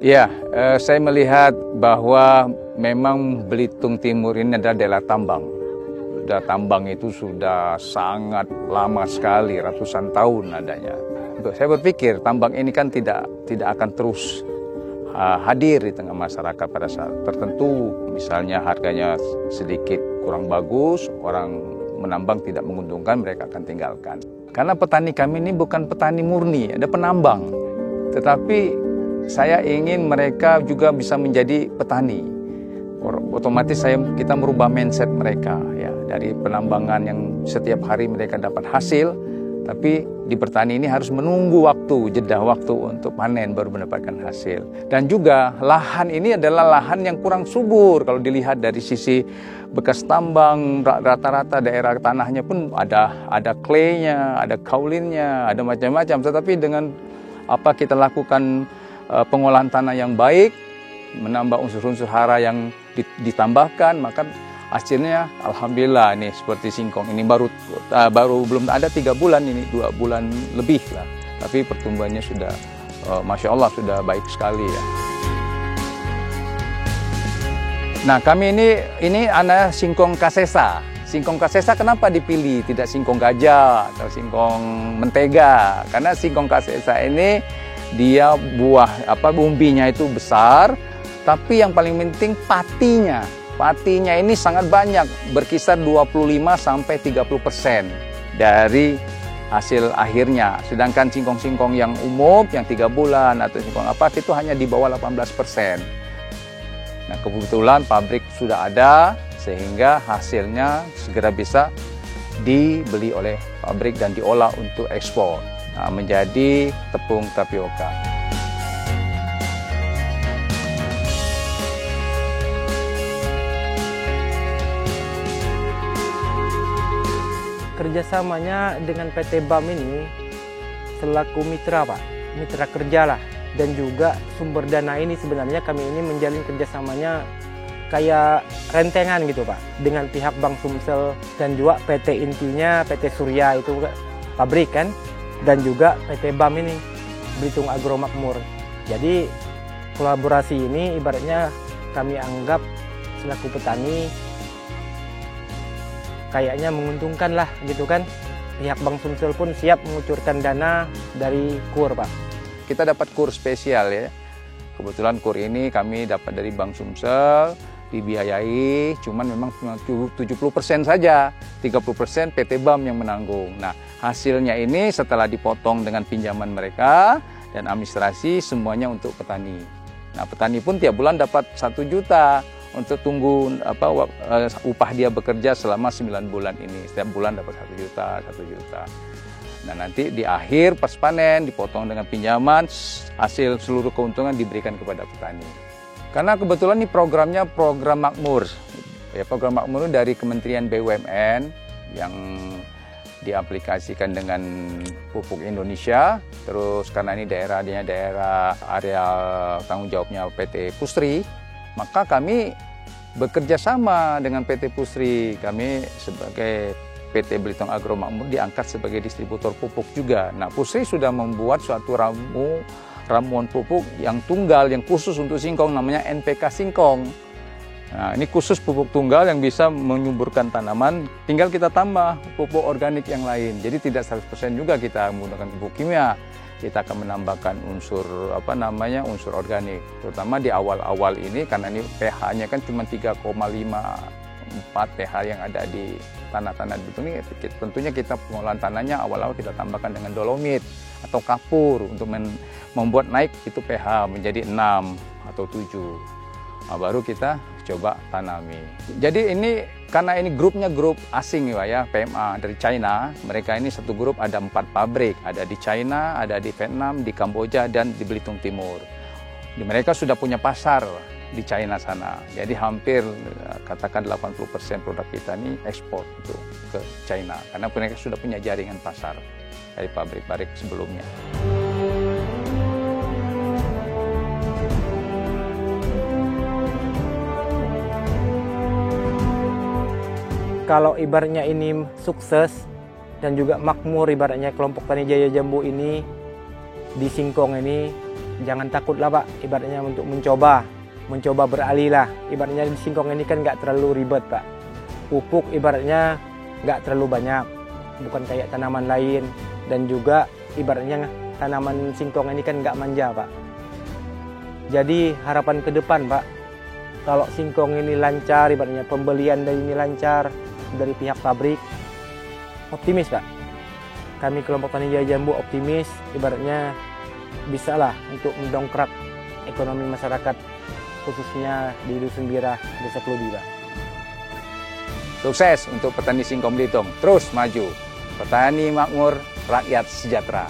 Ya, saya melihat bahwa memang Belitung Timur ini adalah daerah tambang. Daerah tambang itu sudah sangat lama sekali, ratusan tahun adanya. Saya berpikir tambang ini kan tidak akan terus hadir di tengah masyarakat pada saat tertentu. Misalnya harganya sedikit kurang bagus, orang menambang tidak menguntungkan, mereka akan tinggalkan. Karena petani kami ini bukan petani murni, ada penambang. Tetapi saya ingin mereka juga bisa menjadi petani. Otomatis kita merubah mindset mereka ya, dari penambangan yang setiap hari mereka dapat hasil, tapi di bertani ini harus menunggu jeda waktu untuk panen baru mendapatkan hasil. Dan juga lahan ini adalah lahan yang kurang subur kalau dilihat dari sisi bekas tambang, rata-rata daerah tanahnya pun ada clay-nya, ada kaulinnya, ada macam-macam. Tetapi dengan apa kita lakukan pengolahan tanah yang baik, menambah unsur-unsur hara yang ditambahkan, maka hasilnya alhamdulillah ini seperti singkong ini baru belum ada 3 bulan, ini 2 bulan lebih lah, tapi pertumbuhannya sudah Masya Allah sudah baik sekali ya. Nah kami ini anak singkong kasesa. Singkong kasesa kenapa dipilih tidak singkong gajah atau singkong mentega? Karena singkong kasesa ini dia umbinya itu besar, tapi yang paling penting patinya ini sangat banyak, berkisar 25-30% dari hasil akhirnya. Sedangkan singkong-singkong yang umum, yang 3 bulan atau singkong itu hanya di bawah 18%. Nah kebetulan pabrik sudah ada, sehingga hasilnya segera bisa dibeli oleh pabrik dan diolah untuk ekspor. Nah, menjadi tepung tapioka. Kerjasamanya dengan PT BAM ini selaku mitra Pak, mitra kerja lah. Dan juga sumber dana ini sebenarnya kami ini menjalin kerjasamanya kayak rentengan gitu Pak, dengan pihak Bank Sumsel dan juga PT intinya PT Surya itu pabrik kan, dan juga PT BAM ini Belitung Agro Makmur. Jadi kolaborasi ini ibaratnya kami anggap selaku petani kayaknya menguntungkan lah gitu kan. Pihak Bank Sumsel pun siap mengucurkan dana dari KUR Pak. Kita dapat KUR spesial ya. Kebetulan KUR ini kami dapat dari Bank Sumsel, dibiayai, cuman memang cuma 70% saja, 30% PT BAM yang menanggung. Nah, hasilnya ini setelah dipotong dengan pinjaman mereka dan administrasi semuanya untuk petani. Nah, petani pun tiap bulan dapat 1 juta untuk tunggu upah dia bekerja selama 9 bulan ini. Setiap bulan dapat 1 juta, 1 juta. Nah, nanti di akhir pas panen dipotong dengan pinjaman, hasil seluruh keuntungan diberikan kepada petani. Karena kebetulan ini programnya program makmur. Ya, program makmur dari Kementerian BUMN yang diaplikasikan dengan Pupuk Indonesia. Terus karena ini daerah area tanggung jawabnya PT Pusri, maka kami bekerja sama dengan PT Pusri. Kami sebagai PT Belitung Agro Makmur diangkat sebagai distributor pupuk juga. Nah, Pusri sudah membuat suatu ramuan pupuk yang tunggal, yang khusus untuk singkong, namanya NPK Singkong. Nah, ini khusus pupuk tunggal yang bisa menyuburkan tanaman, tinggal kita tambah pupuk organik yang lain. Jadi tidak 100% juga kita menggunakan pupuk kimia. Kita akan menambahkan unsur unsur organik. Terutama di awal-awal ini, karena ini pH-nya kan cuma 3,54 pH yang ada di tanah-tanah Belitung ini. Tentunya kita pengolahan tanahnya awal-awal kita tambahkan dengan dolomit atau kapur untuk membuat naik itu pH menjadi 6 atau 7. Nah, baru kita coba tanami. Jadi ini karena ini grupnya grup asing ya, PMA dari China. Mereka ini satu grup ada 4 pabrik, ada di China, ada di Vietnam, di Kamboja, dan di Belitung Timur. Mereka sudah punya pasar di China sana. Jadi hampir katakan 80% produk kita ini ekspor untuk ke China karena mereka sudah punya jaringan pasar dari pabrik-pabrik sebelumnya. Kalau ibaratnya ini sukses dan juga makmur, ibaratnya kelompok tani Jaya Jambu ini di singkong ini jangan takutlah Pak, ibaratnya untuk mencoba beralih lah. Ibaratnya singkong ini kan nggak terlalu ribet Pak. Pupuk ibaratnya nggak terlalu banyak, bukan kayak tanaman lain. Dan juga ibaratnya tanaman singkong ini kan nggak manja Pak. Jadi harapan ke depan Pak, kalau singkong ini lancar, ibaratnya pembelian dari ini lancar dari pihak pabrik, optimis Pak. Kami kelompok tani Jaya Jambu optimis, ibaratnya bisalah untuk mendongkrak ekonomi masyarakat, khususnya di Dusun Birah, Desa Klubi Pak. Sukses untuk petani singkong Belitung, terus maju. Petani makmur, rakyat sejahtera.